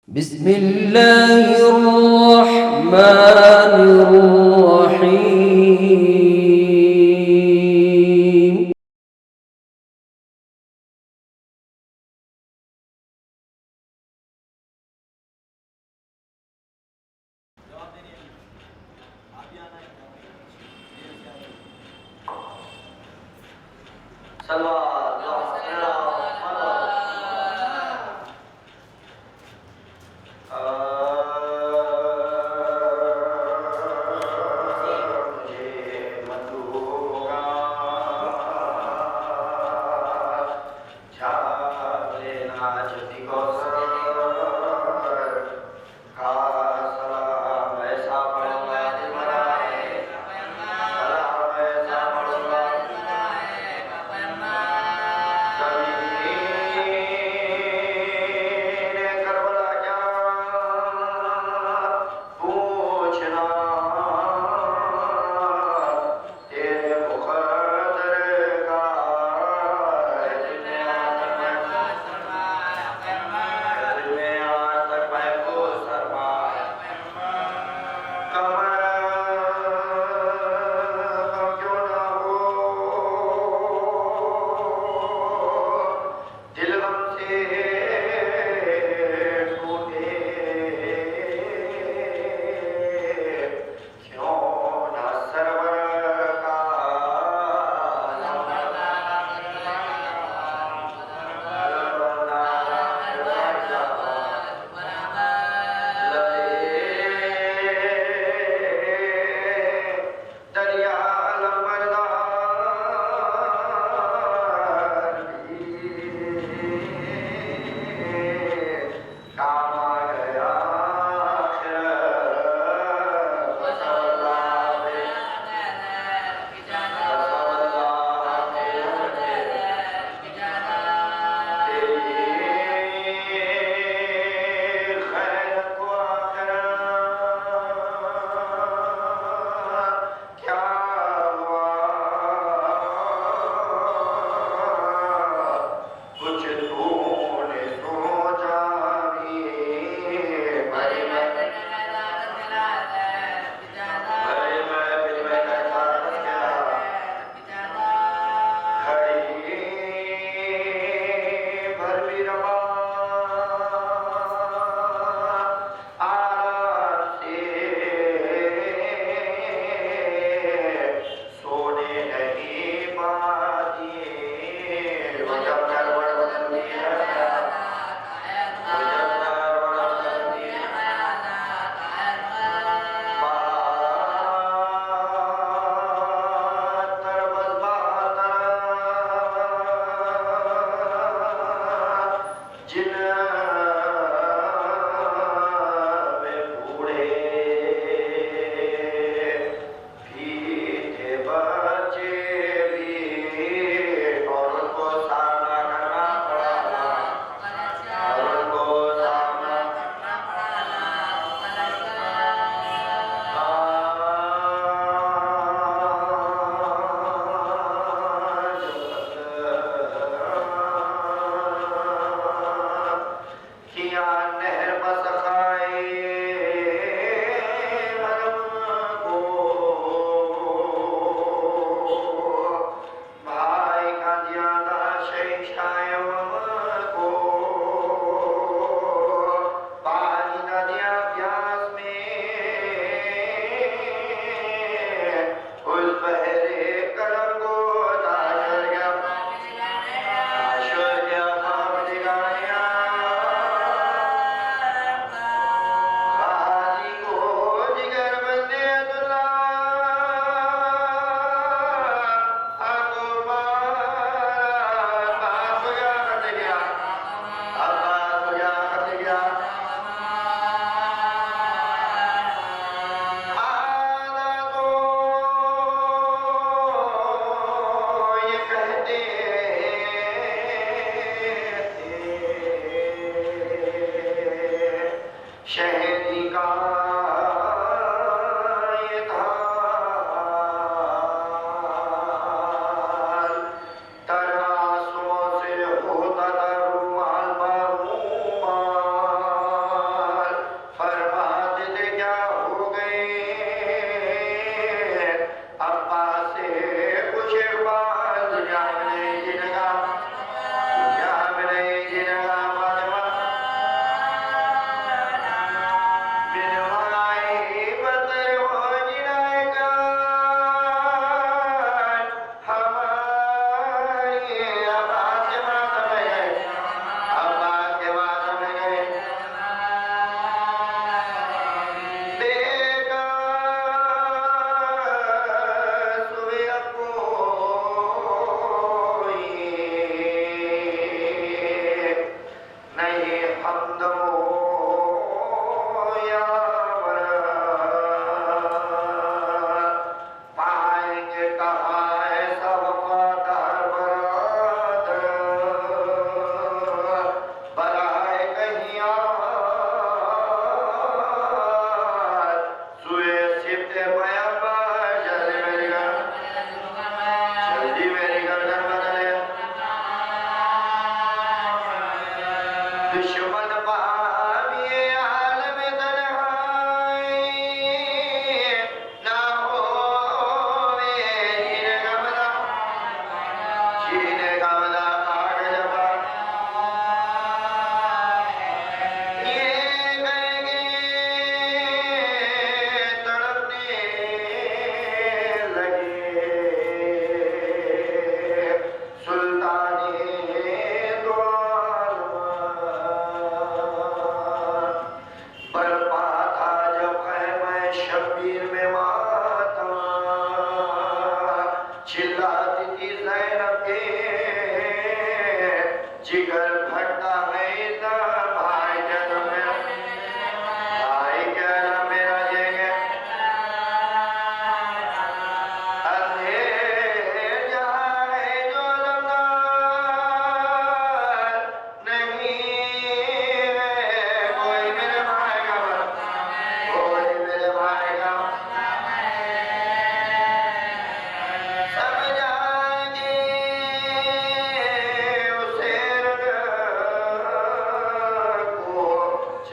बिस्मिल्लाहिर्रहमानिर्रहीम।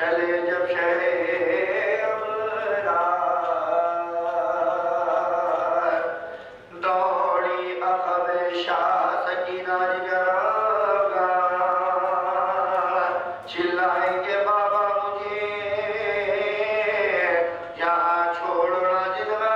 चले जब शहे अबरार, दौड़ी अखब शाह सकीना जिगरगार, चिल्लाएंगे बाबा मुझे यहाँ छोड़ना जिंदा,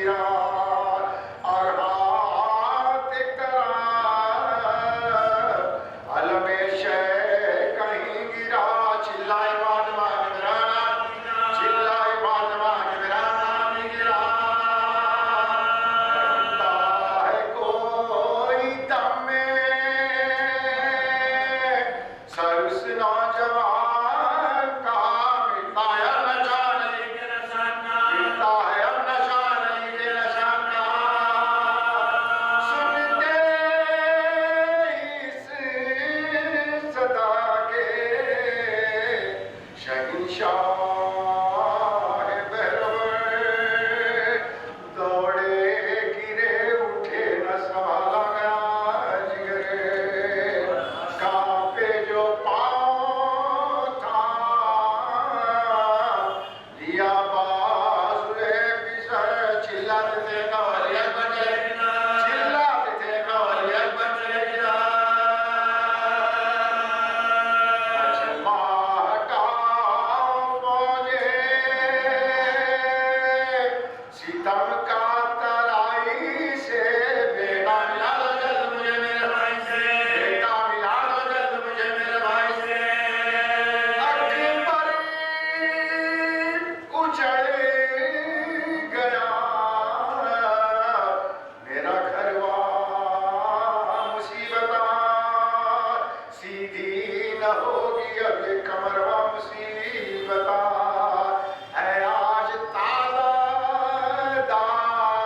गिरा और हाथ करा अलमे शह कहीं गिरा चिल्लाए फातिमा के मेरा नाम चिल्लाए फातिमा के मेरा नाम गिरा करता है कोई दम में सरस नौजवान का मिलता है अब नशा नहीं के नशा का मिलता है अब नशा नहीं के नशा का सुनते इस सदा के शहंशाह बहरवर दौड़े गिरे उठे न संभाला गया जिगरे कांपे जो पाँव था लिया बाजुए पिसर चिल्लाते थे कवली अकबर चले गिरा चिल्लाते थे कवली अकबर चले गिरा अजमा हटाओ मौजे सितम का तराई से बेटा मिला दो जल्द मुझे मेरे भाई से बेटा मिला दो जल्द मुझे मेरे भाई से अकबर उजड़ गया मेरा घरवा मुसीबता सीधी न होगी अब ये कमरवा मुसीबता है आज ताला दार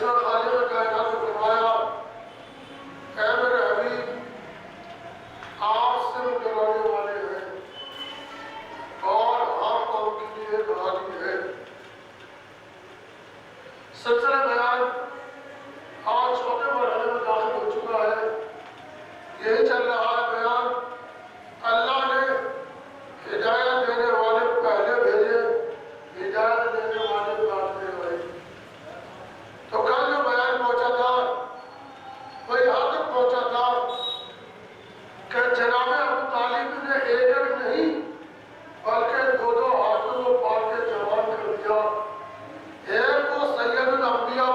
जितना खालिक कायनात ने फरमाया, ऐ मेरे हबीब, आप से डराने वाले हैं और आप उनके लिए राजी है। सिलसिला बयान आज छोटे मरहले में दाखिल हो चुका है। यही चल रहा है बयान, अल्लाह ने हिदायत देने वाले पहले भेजे, हिदायत देने वाले बाद में आए। तो कल जो बयान पहुंचा था वो यहाँ तक पहुंचा था कि जनाब अबू तालिब ने एक नहीं बल्कि दो हाथों को पाल के जवान कर दिया। एक वो सैयदुल अंबिया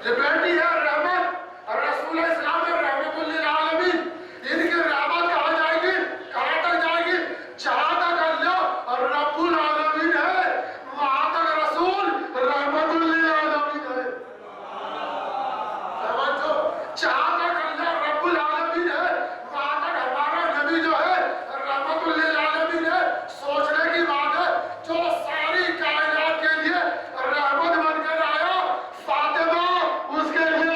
ये बेटी है रहमत और रसूल इस्लाम है रहमतुल लिल आलमीन। इनकी रहमत कहाँ जाएगी, कहाँ तक जाएगी? जहाँ तक अल्लाह और रब्बुल आलमीन है वहाँ तक रसूल रहमतुल लिल आलमीन है। समझो, जहाँ तक अल्लाह रब्बुल आलमीन है वहाँ तक हमारा नबी जो है रहमतुल लिल आलमीन है। सोचने की बात है, जो सारी कायनात के लिए रहमत बनकर आया, फातिमा उसके लिए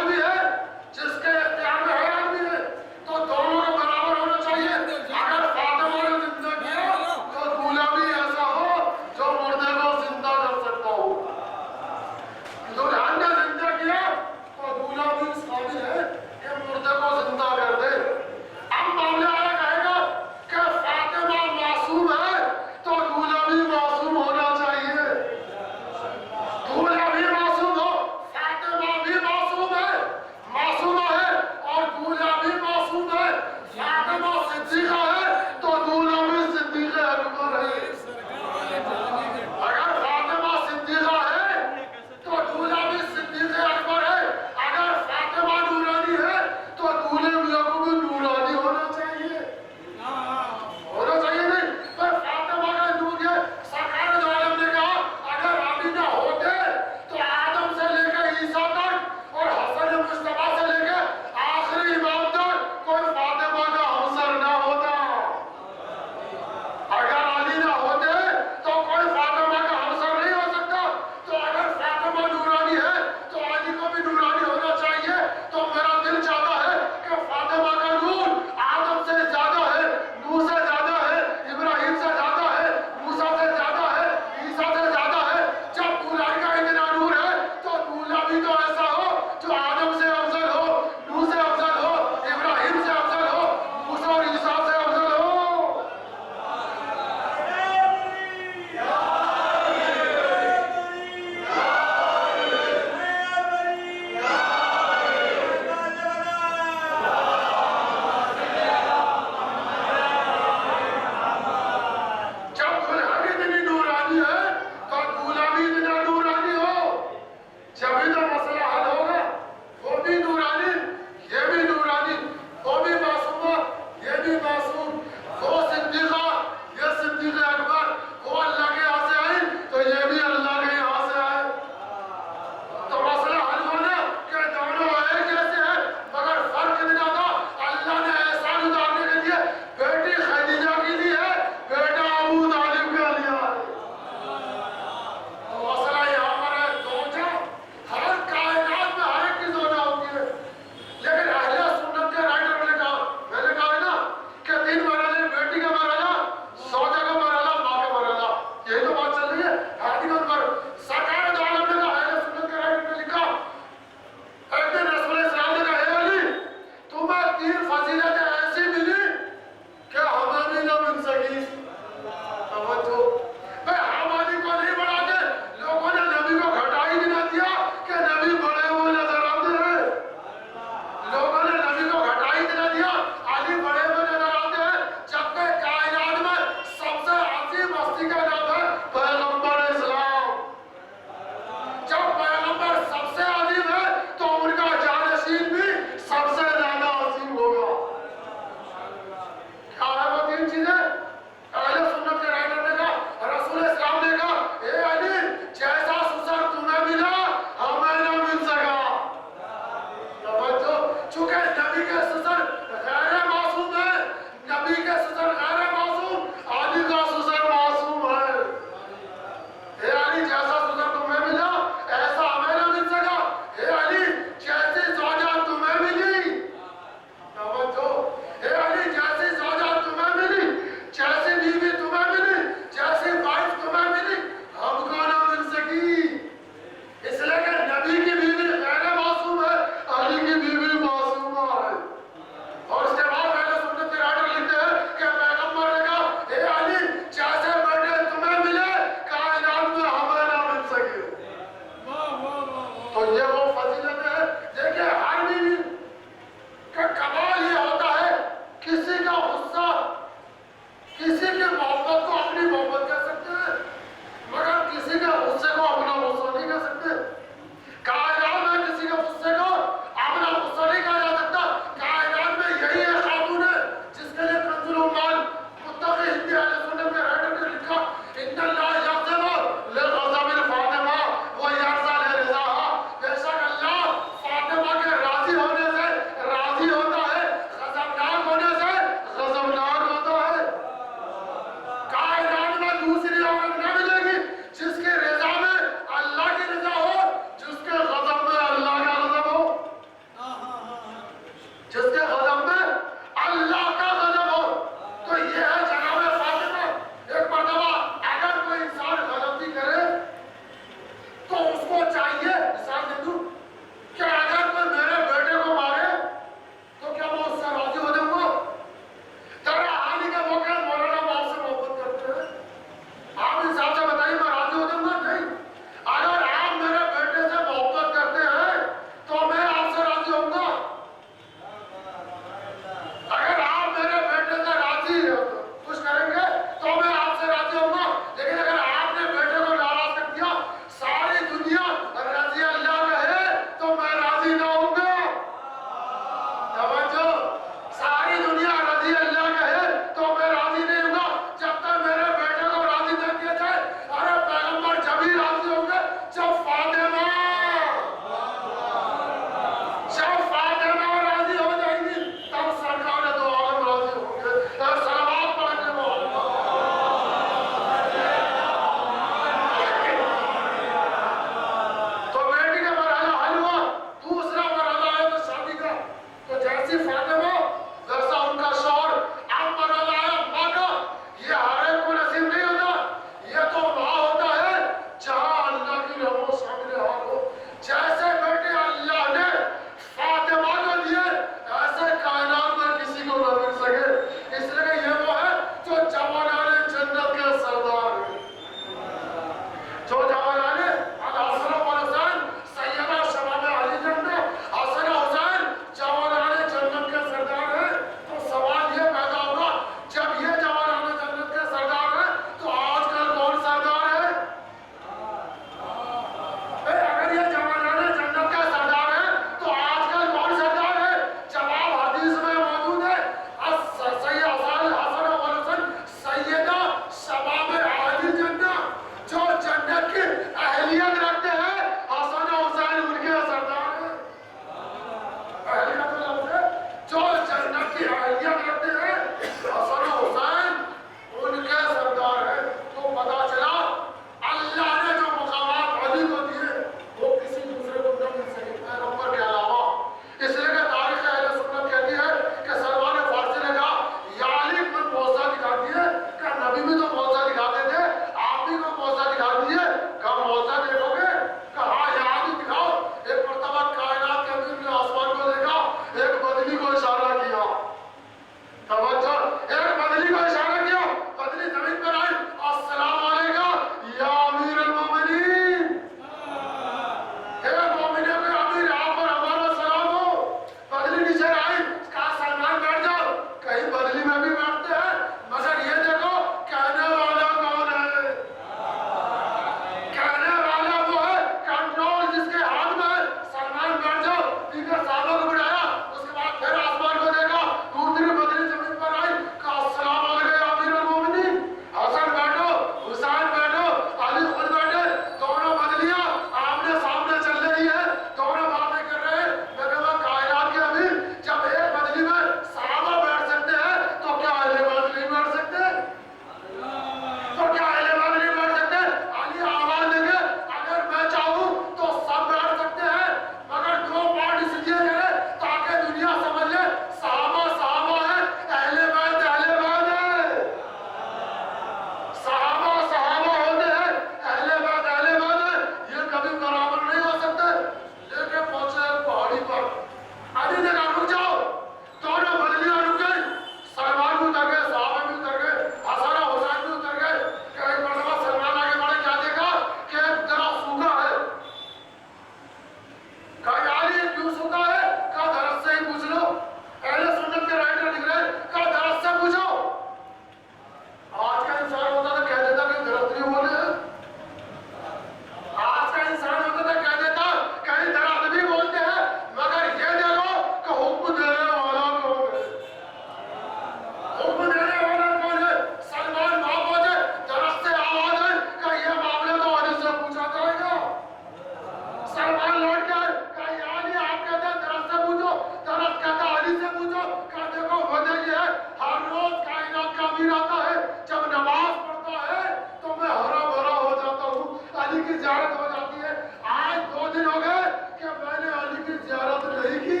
की ज़ियारत हो जाती है। आज 2 दिन हो गए कि मैंने अली की ज़ियारत नहीं की,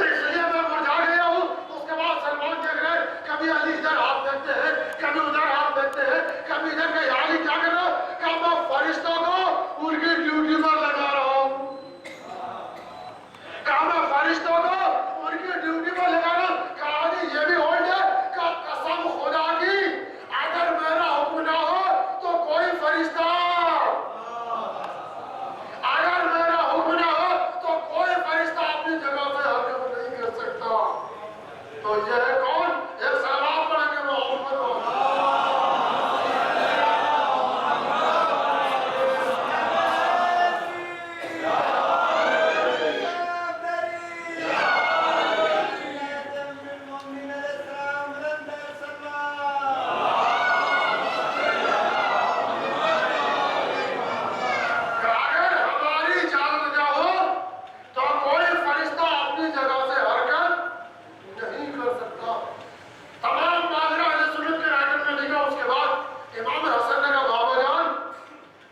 इसलिए मैं मुरझा गया हूँ। उसके बाद सलमान देख रहे हैं, कभी अली इधर हाथ फेंकते हैं, कभी उधर हाथ फेंकते हैं, कभी इधर के अली क्या कर रहा है, क्या मैं फरिश्तों को उनकी ड्यूटी पर लगा रहा हूँ, क्या मैं फरिश्तों को उनकी ड्यूटी पर लगा रहा हूँ। कहानी ये भी होल्ड है कि कसम खुदा की, अगर मेरा हुक्म ना हो तो कोई फरिश्ता, अगर मेरा हुक्म ना हो तो कोई फरिश्ता अपनी जगह से हरकत नहीं कर सकता। तो यह है कौन? एक सलाम पढ़ेंगे मोहम्मद। अगर हमारी इजाजत ना हो तो कोई फरिश्ता अपनी जगह से हरकत नहीं कर सकता। तमाम माजरा अहले सुन्नत के राइटर ने लिखा। उसके बाद इमाम हसन ने कहा, बाबा जान,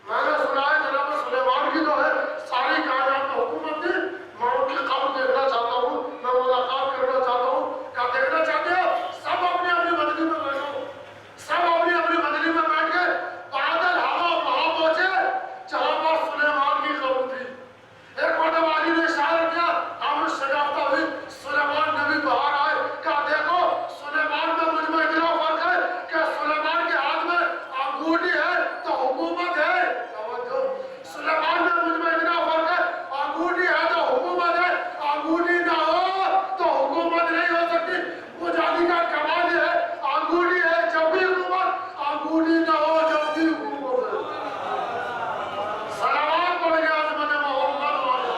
मैंने सुना है जनाब सुलेमान की तो है सारी कायनात में हुकूमत थी, मैं उनकी कब्र देखना चाहता हूँ, मैं मुलाकात करना चाहता हूँ। क्या देखना चाहते हो? सब अपनी अपनी बदली में बैठो, सब अपनी अपनी बदली में बैठ के बादल हवा वहां पहुंचे जहां पर सुलेमान की कब्र थी। एक मरतबा अली ने इशारा किया, आमद शगाफ्ता हुई, सुलेमान नबी बाहर आए। क्या देखो, सुलेमान में मुझ में इतना फर्क है कि सुलेमान के हाथ में अंगूठी है तो हुकूमत है। तवज्जो, सुलेमान में मुझ में इतना फर्क है, अंगूठी है तो हुकूमत है, अंगूठी ना हो तो हुकूमत नहीं हो सकती। मुझ अली का कमाल है, अंगूठी है जब भी हुकूमत, अंगूठी ना हो जब भी हुकूमत है। सलावत पढ़ेंगे आज़मत मोहम्मद वाले।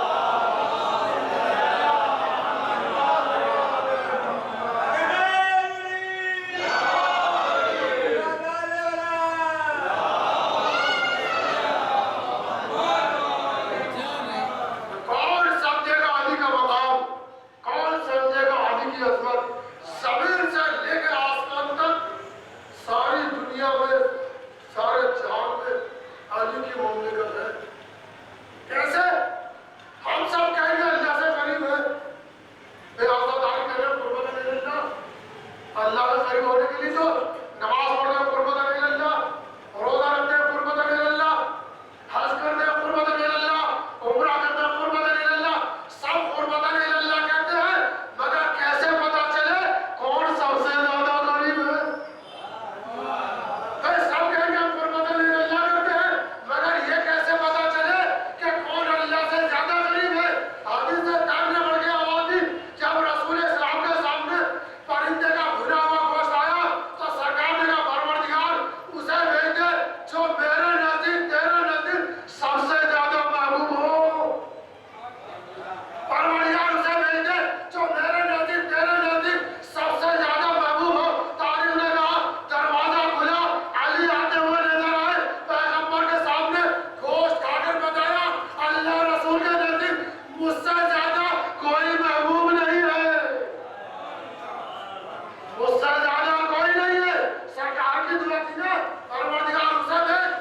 कौन समझेगा अली का मकाम, कौन समझेगा अली की अजमत। जमीन से लेकर आसमान तक सारी दुनिया में, सारे जहां में अली की मुमलिकत है। कैसे? हम सब कहेंगे अल्लाह से करीब है, बेआज़ादारी कर रहे हैं, कुर्बत अल्लाह, अल्लाह से करीब होने के लिए तो नमाज पढ़ रहे हैं, कुर्बत अल्लाह, रोजा रखते हैं, कुर्बत अल्लाह, हज करते हैं, कुर्बत अल्लाह, उम्रा करते हैं, कुर्बत अल्लाह, सब कुर्बत अल्लाह कहते हैं। मगर कैसे पता चले कौन सबसे ज्यादा करीब है? फिर सब कहेंगे हम कुर्बत अल्लाह करते हैं, मगर ये कैसे पता चले कि कौन अल्लाह से ज्यादा करीब है? हदीस से ताकने बढ़ गया आवाज दी, जब रसूल इस्लाम के सामने परिंदे का भुना हुआ गोश्त आया तो सरकार ने कहा, परवरदिगार उसे भेज दे जो मेरे नजदीक, तेरे नजदीक सबसे ज्यादा महबूब हो। परवरदिगार उसे भेज दे जो मेरे नजदीक, तेरे नजदीक सबसे ज्यादा महबूब हो। तारीख ने कहा, दरवाजा खुला, अली आते हुए नजर आए, पैगंबर के सामने गोश्त खाकर बताया, अल्लाह रसूल के नजदीक मुझसे ज्यादा कोई महबूब नहीं है, मुझसे ज्यादा कोई नहीं है। सरकार की दुआ थी ना, परवरदिगार उसे भेज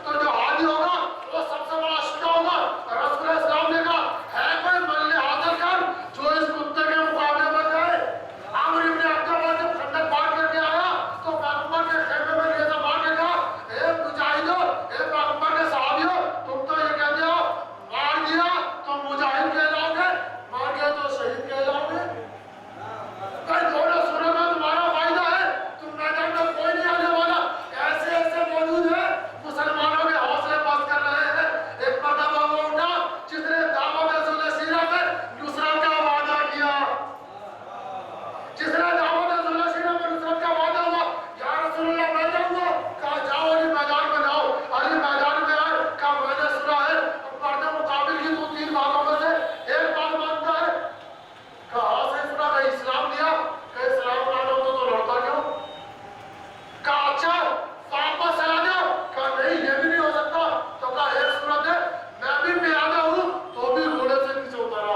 तो जो हादी होगा वो सबसे बड़ा शुजा होगा। रसूल इस्लाम ने कहा है कोई मल्ले हासिल कर जो इस कुत्ते के मुकाबले में जाए। आमिर इब्न अब्दुल्लाह जब खंडक पार करके आया तो पैगंबर के खेमे में नेज़ा मार के कहा ए मुजाहिदों, ए पैगंबर के सहाबियों, तुम तो ये कहते हो मार दिया तो मुजाहिद कहलाओगे, मार गए तो शहीद कहलाओगे। कई दोनों सूरत में तुम्हारा फायदा है, तुम मैदान में कोई नहीं आने वाला। ऐसे ऐसे मौजूद है मुसलमानों के हौसले पस्त कर रहे हैं। एक मर्तबा वो उठा जिसने दावत रसूल सीरा में नुसरत का वादा किया, जिसने दावत रसूल सीरा में नुसरत का वादा हुआ, या रसूलुल्लाह मैं जाऊंगा, कहा जाओ अली मैदान में जाओ। अली मैदान में आए, कहा मैंने सुना है मर्द मुकाबिल की तू 3 बातों में से एक बात मानता है। कहा से सुना, कहा इस्लाम दिया, कहा इस्लाम ला लो तो लड़ता क्यों। कहा अच्छा वापस आ जाओ, कहा नहीं ये भी नहीं हो सकता। तो कहा एक सूरत है मैं भी प्यादा हूँ तो भी घोड़े से नीचे उतरा,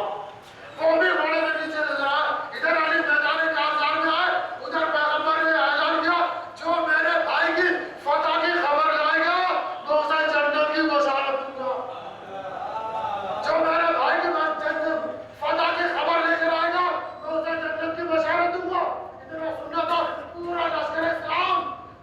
वो भी घोड़े से नीचे उतरा। इधर अली मैदान कारजार में आए, उधर पैगंबर ने ऐलान किया जो मेरे भाई की फतह की खबर लाएगा वो उसे जन्नत की बशारत दूंगा, जो मेरे भाई की फतह की खबर लेकर आएगा मैं उसे जन्नत की बशारत दूंगा। इतना सुनना था पूरा लश्कर इस्लाम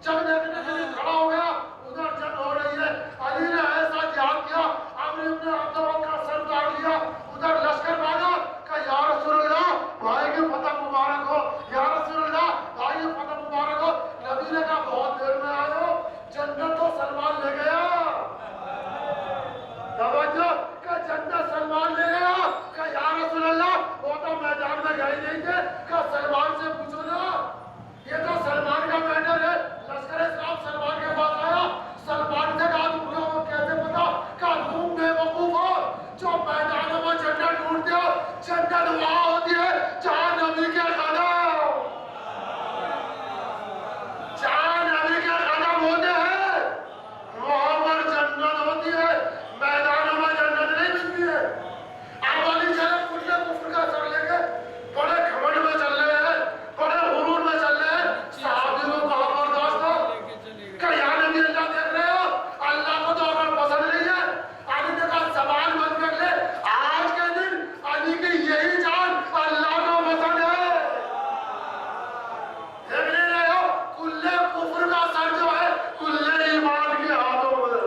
जब देखने के लिए खड़ा हो गया। उधर जंग हो रही है, अली ने ऐसा जिहाद किया, आमिर इब्न अब्दुल्लाह का सर काट लिया। उधर लश्कर भागा, कहा या रसूलुल्लाह भाई की फतह मुबारक हो, या रसूलुल्लाह भाई की फतह मुबारक हो। नबी ने कहा बहुत देर में आए हो, जन्नत तो सलमान ले गया। तवज्जो, कहा जन्नत सलमान ले गया। कहा या रसूलुल्लाह वो तो मैदान में गए नहीं थे, कहा सलमान से पूछो ना, ये तो सलमान का मैटर है। लश्कर इस्लाम सलमान के पास आया, सलमान से कहा तुमको कैसे पता। कहा तुम बेवकूफ हो, जो मैदानों में जन्नत ढूंढते हो, जन्नत वहां होती है जहां नबी के कदम, जहां नबी के कदम होते हैं वहां पर जन्नत होती है, मैदानों में जन्नत नहीं मिलती है। अब अली चले कुल्ले कुफ्र का सर लेके बड़े घमंड में चल रहे हैं, बड़े हुरूर में चल रहे हैं। सहाबियों को कहा बर्दाश्त हो, कहा या नबी अल्लाह देख रहे हो अल्लाह को तो अगर पसंद नहीं है। अली ने कहा सवाल बंद कर ले, आज के दिन अली की यही जान अल्लाह को पसंद है। देख नहीं रहे हो कुल्ले कुफ्र का सर जो है कुल्ले ईमान के हाथों में।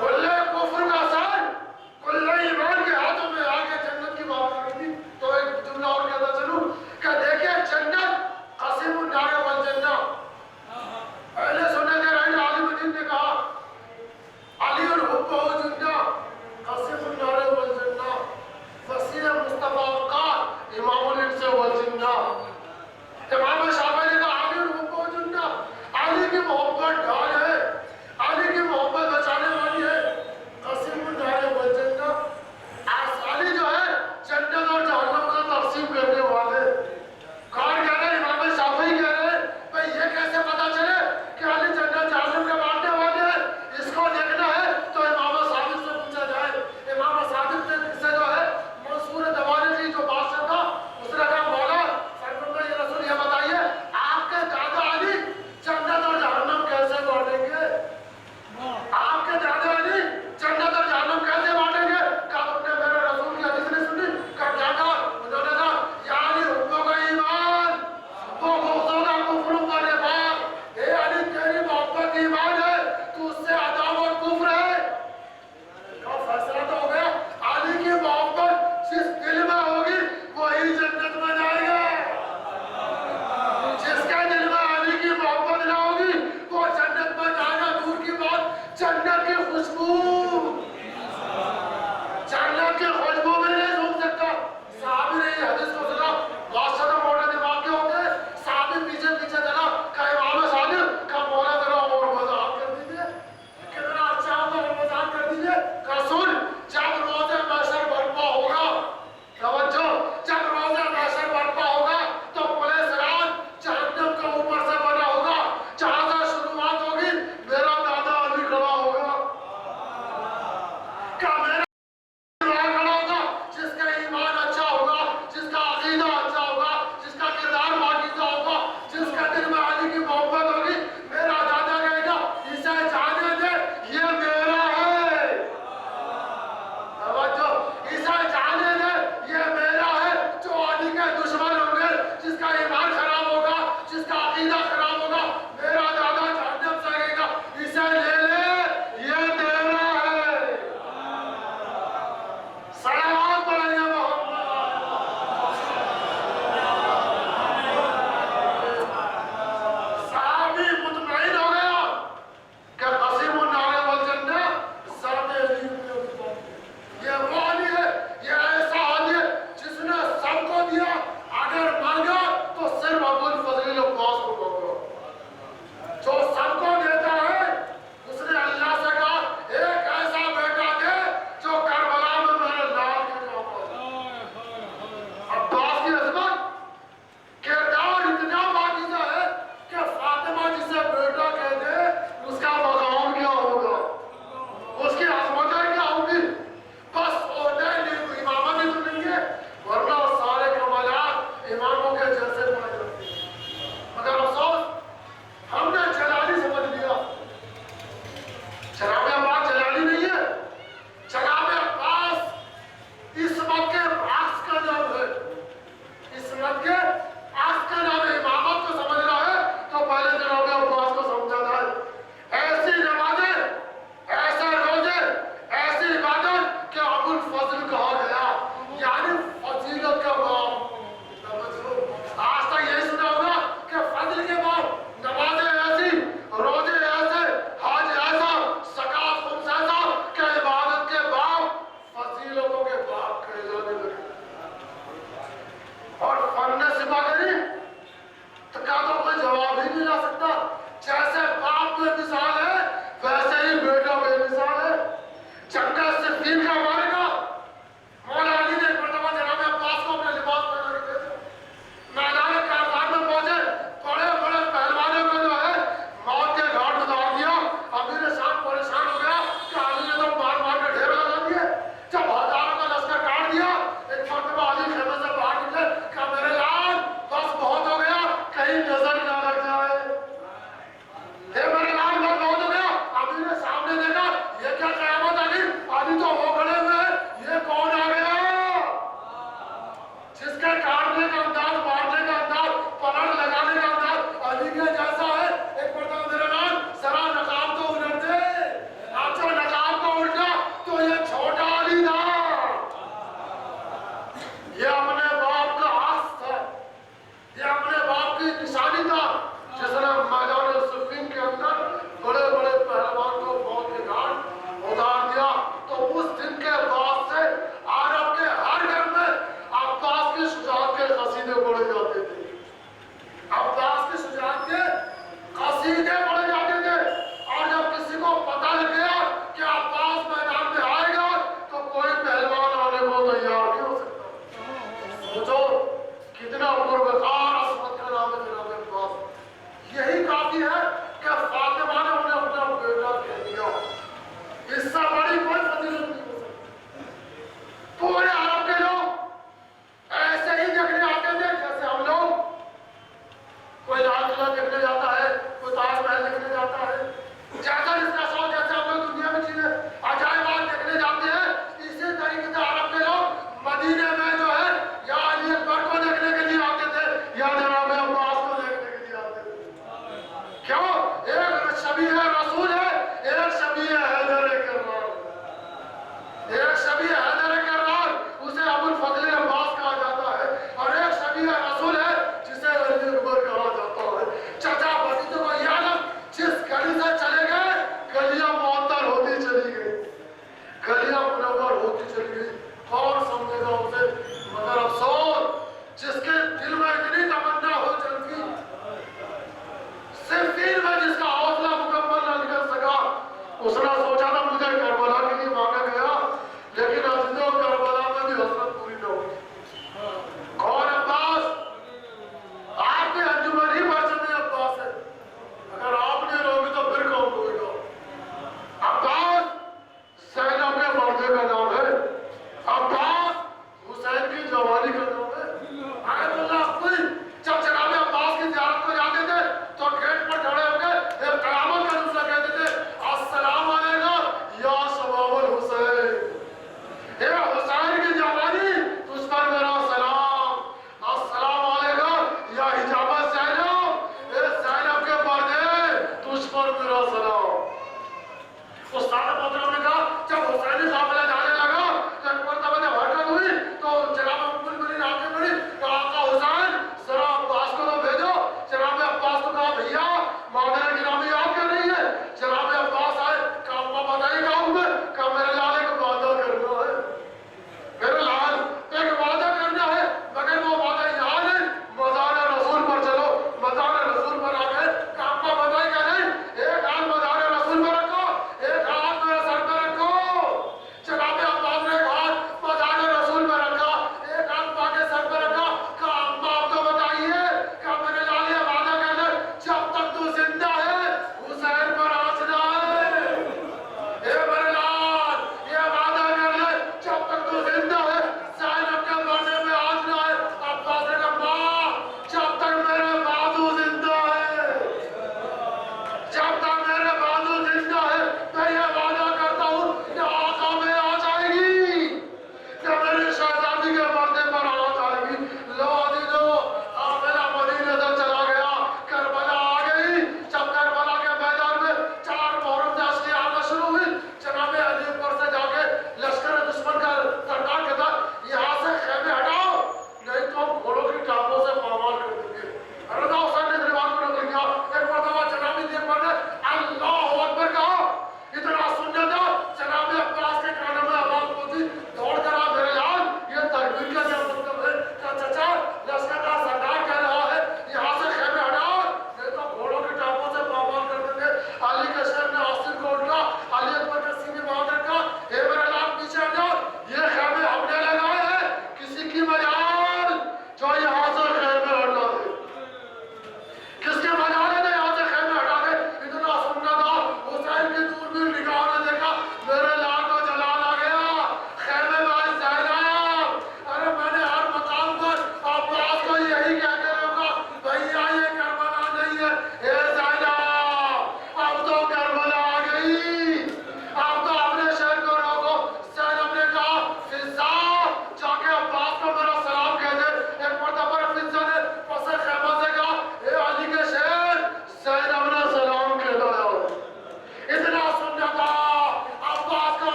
कुल्ले कुफ्र का सर कुल्ले ईमान के हाथों में। आगे जन्नत की बात आ रही थी तो एक जुमला और कहता चलूं कि देखिए जन्नत कसीमुन नार वल जन्ना। पहले सुनने के रहे आली मदीन ने कहा अली और हुब्बु जन्ना कसीमुन नार वल जन्ना, वसीय मुस्तफा का इमामुल इंस वल जिन्ना। इमाम शाफी ने कहा अली और हुब्बु जन्ना, अली की मोहब्बत ढाल है, अली की मोहब्बत बचाने वाली है। कसीमुन नार वल जन्ना, अली जो है जन्नत और जहन्नम का तकसीम करने वाले। कौन कह रहे, इमाम शाफी कह रहे हैं भाई ये कैसे पता चले कि अली जन्नत जहन्नम के बांटने वाले हैं। इसको देखना है तो इमाम सादिक से पूछा जाए। इमाम सादिक से जो है मंसूर दवानी की जो बादशाह था उसने कहा मौला फरमाया ये रसूल ये बताइए आपके दादा अली जन्नत और जहन्नम कैसे बांटेंगे, आपके दादा अली जन्नत और जहन्नम कैसे बांटेंगे। कहा तुमने मेरे रसूल की हदीस नहीं सुनी। कहा क्या कहा, उन्होंने कहा या अली हुब्बु का ईमान वो गुफ्तों का कुफ्र का निफाक। ए अली तेरी मोहब्बत ईमान है, तू उससे अदावत कुफ्र है। कहा फैसला तो हो गया, अली की मोहब्बत जिस दिल में होगी वही जन्नत में जाएगा, जिसके दिल में अली की मोहब्बत ना होगी वो जन्नत में जाएगा दूर की बात, जन्नत की खुशबू, जन्नत की खुशबू में नहीं सूंघ सकता। साहबी ने ये हदीस को सुना, बादशाह तो मोटे दिमाग के होते हैं, साहबी पीछे पीछे चला, कहा इमाम सादिक का मौला जरा और वजाहत कर दीजिए, कितना अच्छा होगा और वजाहत कर दीजिए। कहा सुन, जब रोज़े महशर बर्पा होगा, तवज्जो, जब रोज़े महशर बर्पा होगा तो पुलिस रात जहन्नम के ऊपर से बना होगा, जहां से शुरुआत होगी मेरा दादा अली खड़ा होगा। कहा मेरा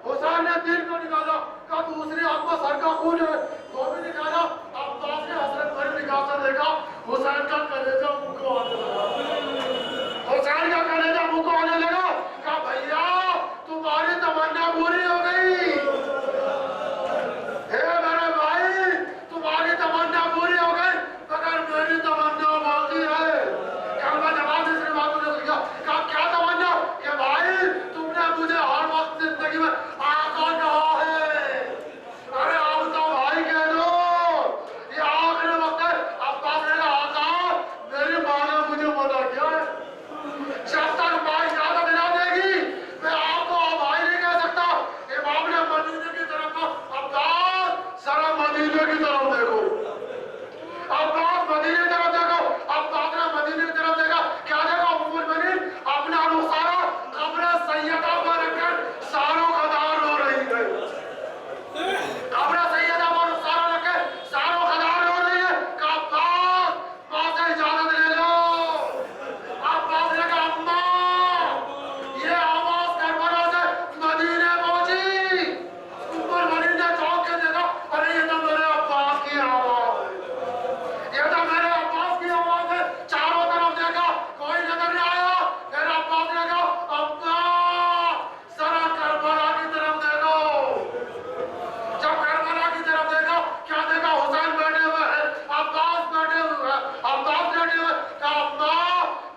हुसैन ने दिल को निकाला, कहा दूसरी आंख में सर का खून है, वो भी निकाला। अब्बास ने हसरत भरी निगाह से देखा, हुसैन का कलेजा मुंह को आने लगा, हुसैन का कलेजा मुंह को आने लगा। कहा भैया तुम्हारी तमन्ना पूरी हो गई, हे मेरे भाई तुम्हारी तमन्ना पूरी हो गई, मगर मेरी तमन्ना बाकी है। क्या मैं जवाब इस बात को लिया, कहा क्या तमन्ना? कि भाई तुमने मुझे हर वक्त जिंदगी में आका कहा है, अरे अब तो भाई कह दो, ये आखिरी वक्त है। अब्बास ने कहा आका मेरी माँ ने मुझे मना किया है, जब तक माँ इजाजत दिला देगी मैं आपको भाई नहीं कह सकता। इमाम ने मदीने की तरफ को, अब्बास जरा मदीने की तरफ देखो, अब्बास मदीने की तरफ देखो। अब्बास ने मदीने की तरफ देखा, क्या देखा? उम्मुल मोमिनीन अपना रुखसारा कब्र सैयदा पर रखकर सारों कदार रो रही है, कब्र सैयदा पर रुखसारा रखकर सारों कदार रो रही है। कहा अब्बास माँ से इजाजत ले लो। अब्बास ने कहा अम्मा ये आवाज करबला से मदीने पहुंची। उम्मुल मोमिनीन ने चौंक के देखा, अरे ये तो मेरे अब्बास की आवाज है, ये तो मेरे अब्बास की आवाज है। चारों तरफ देखा कोई नजर नहीं आया। फिर अब्बास ने कहा अब्बा जरा करबला की तरफ देखो। जब करबला की तरफ देखा, क्या देखा? हुसैन बैठे हुए हैं, अब्बास बैठे हुए हैं, अब्बास बैठे हुए। कहा अम्मा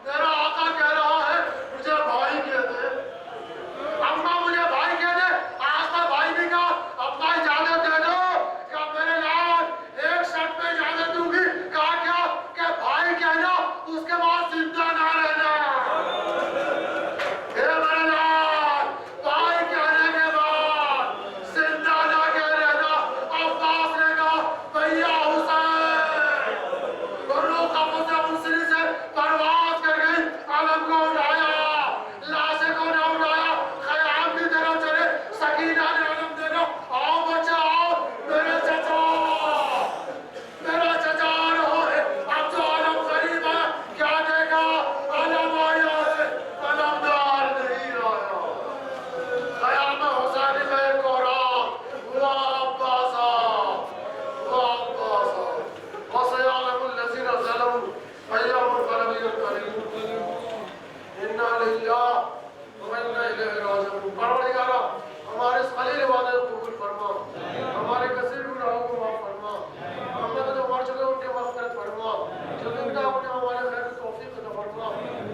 मेरा आका कह रहा है मुझे भाई कह दे, अम्मा मुझे भाई कह दे। आज तक भाई नहीं कहा, अम्मा इजाजत दे दो। क्या मेरे लाल एक शर्त पे इजाजत दूंगी। कहा क्या? कि भाई कहना उसके बाद जिंदा ना रहना। हे मेरे लाल भाई कहने के बाद जिंदा ना कह रहना। अब्बास ने कहा भैया हुसैन, रूह कब्र से मुसरी से परवाज कर गई, कलम को उठाया, लाशे को ना उठाया, ख़याम की तरफ चले। सकीना ने आलम देखा, आओ बच्चा आओ, मेरे चचा आ रहा है। अब जो आलम गरीब है, क्या देखा? आलम आया है, कलमदार नहीं आया। ख़याम हुसैनी में एक औरत, हुआ अब्बासा, हुआ अब्बासा, वसयअलमुल लज़ीना ज़लमू अय्यामुल ग़लबील करीम। इन्ना लिल्लाह व इन्ना इलैहि राजिऊन। परवरदिगारा हमारे इस खलील वादे को कबूल फरमा, हमारे कसीर गुनाहों को माफ फरमा, हम लोग जो मर चुके उनके मग़फ़िरत फरमा, जो जिंदा उन्हें हमारे खैर की तौफीक अता फरमा,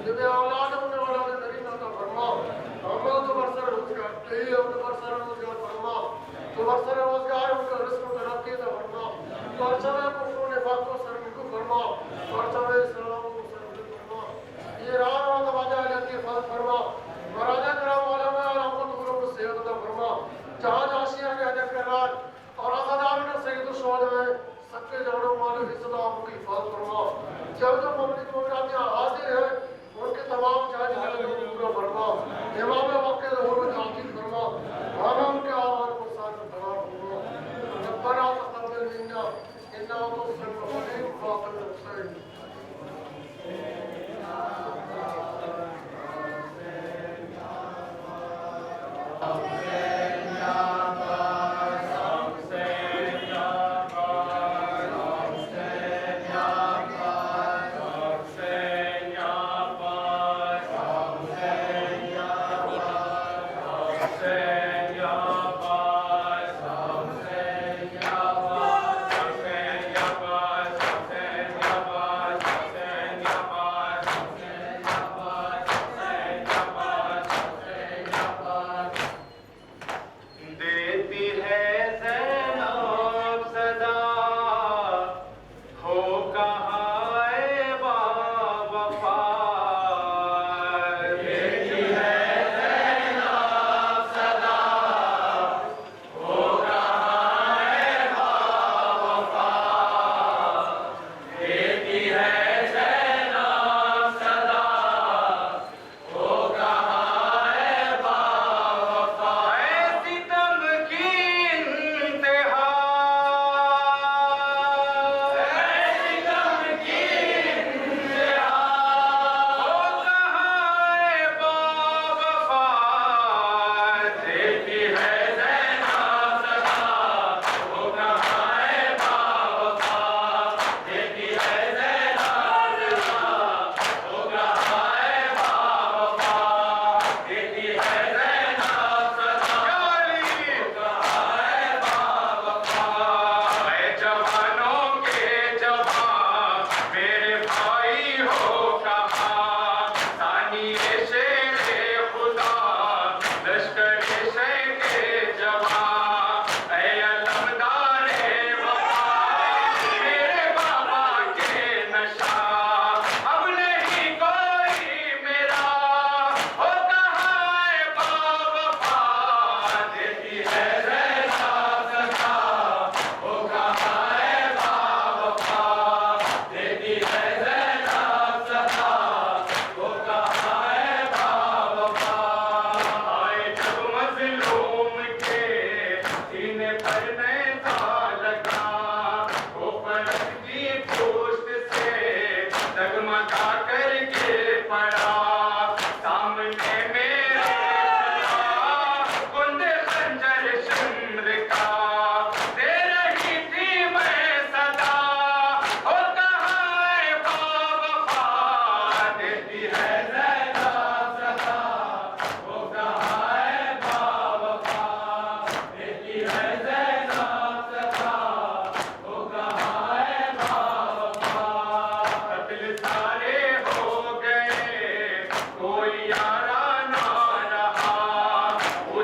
जो बेऔलाद उन्हें औलाद नरीन अता फरमा। हम लोग तो बरसर रोज़गार यही हम तो बरसर रोज़गार फरमा, तो बरसर रोज़गार उनका रिज़्क़ को तरक्की अता फरमा, तो परचम कुफ्र निफ़ाक़ को सरमकुब फरमा, परचम इस्लाम को सरमकुब फरमा। ये राह और दरवाज़ा अहलियत की हिफ़ाज़त फरमा, मराजा कराम वाला में और हमको दूरों को सेहत अता फरमा। जहाँ आशिया के अदब के राज और आज़ादार ने सैयदुल शुहदा में सबके जानों मालों की सदा की हिफाजत फरमा। जब जो ममलिक मोमिनात यहाँ हाजिर है उनके तमाम जायज़ हालतों को पूरा फरमा। इमाम वक्त के ज़हूर में ताक़ीद फरमा, हमें उनके आवाज़ को साथ फरमा फरमा। रब्बना तक़ब्बल मिन्ना इन्नका अंतस समीउल अलीम व अक़िम हुसैन। सदा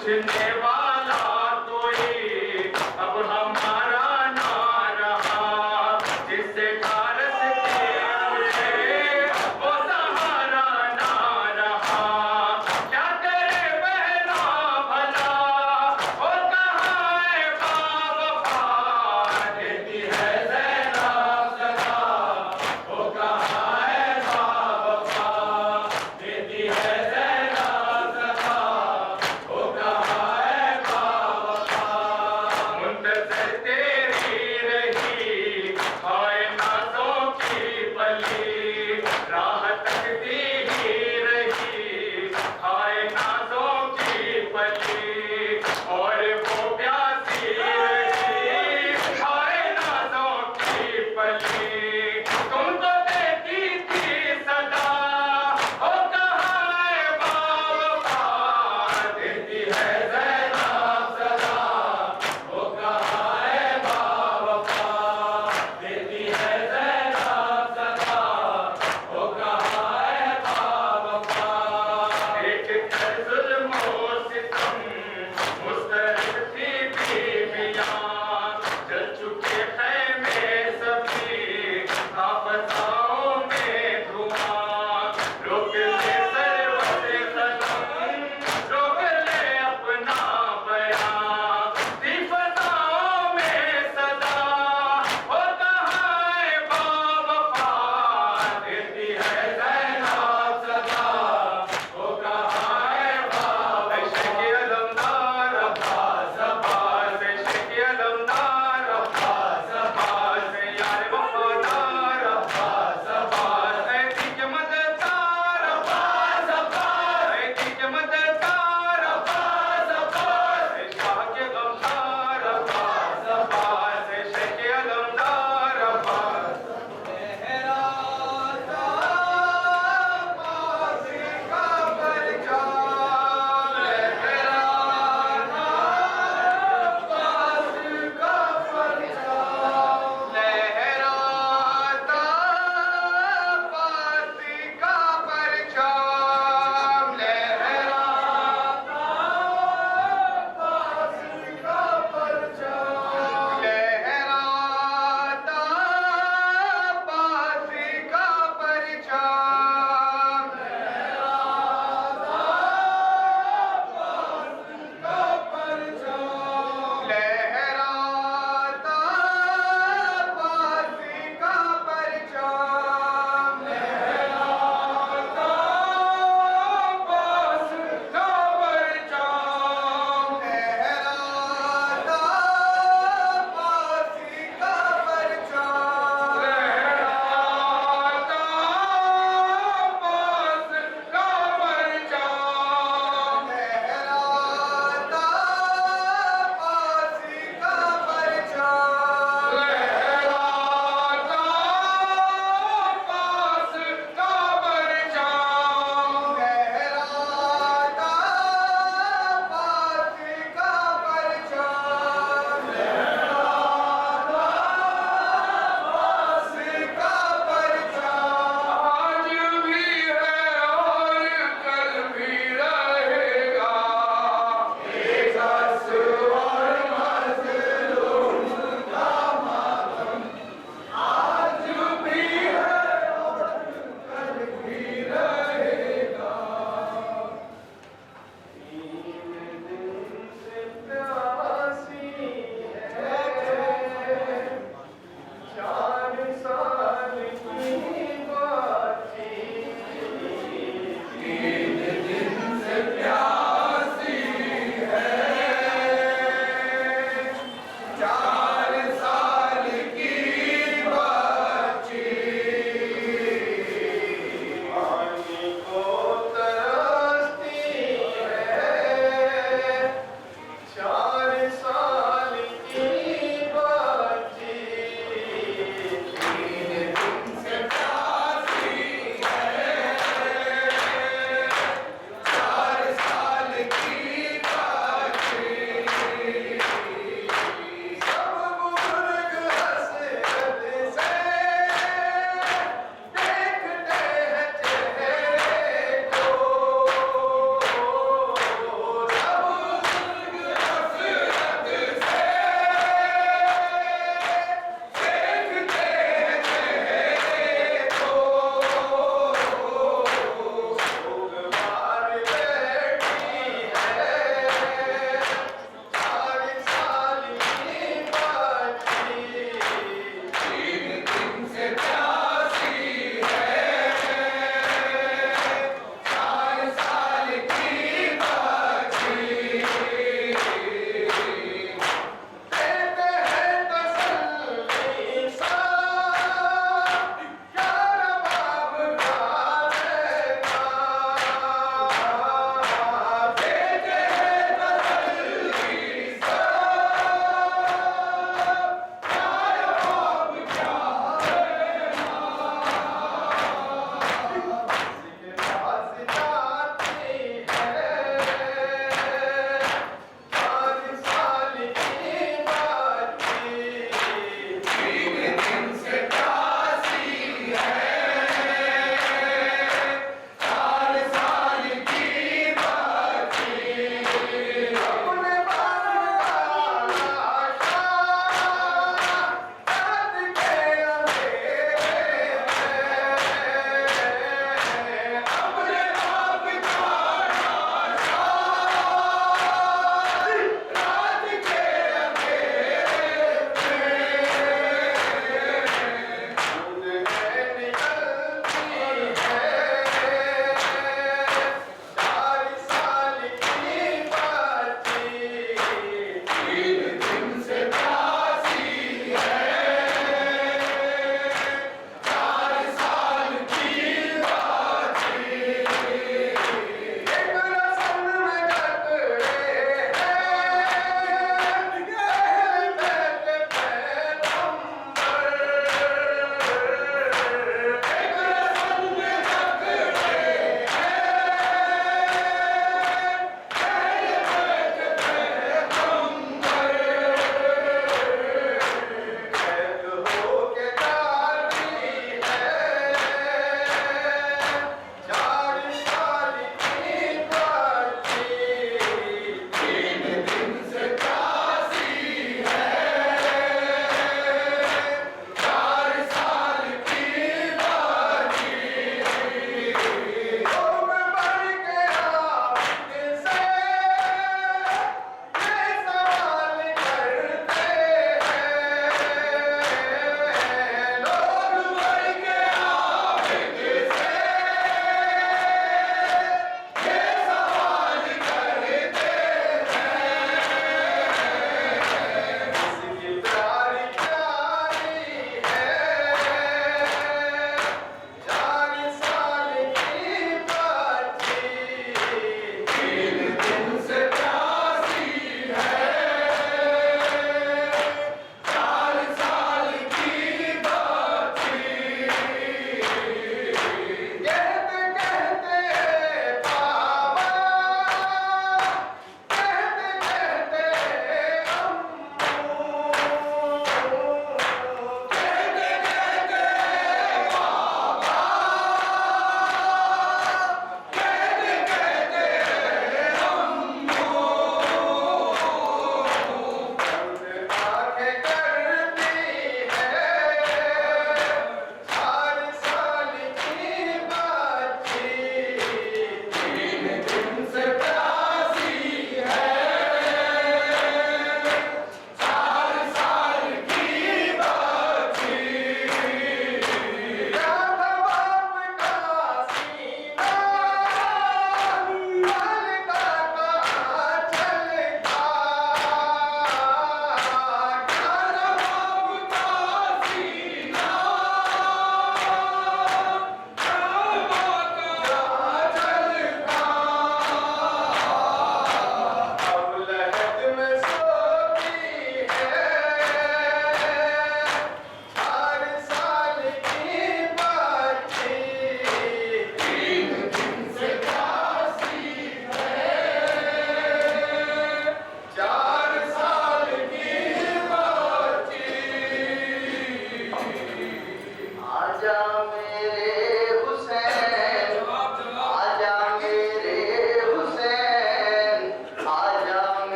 पूछने वाला कोई अब हमारा ना रहा, जिससे कारस के मुझे वो सहारा ना रहा। क्या करे बहना भला, वो कहाँ है बावफा, देती है ज़ैनब सदा, वो कहाँ है बावफा, देती है ज़ैनब सदा, वो कहाँ है बावफा। मुंतज़िर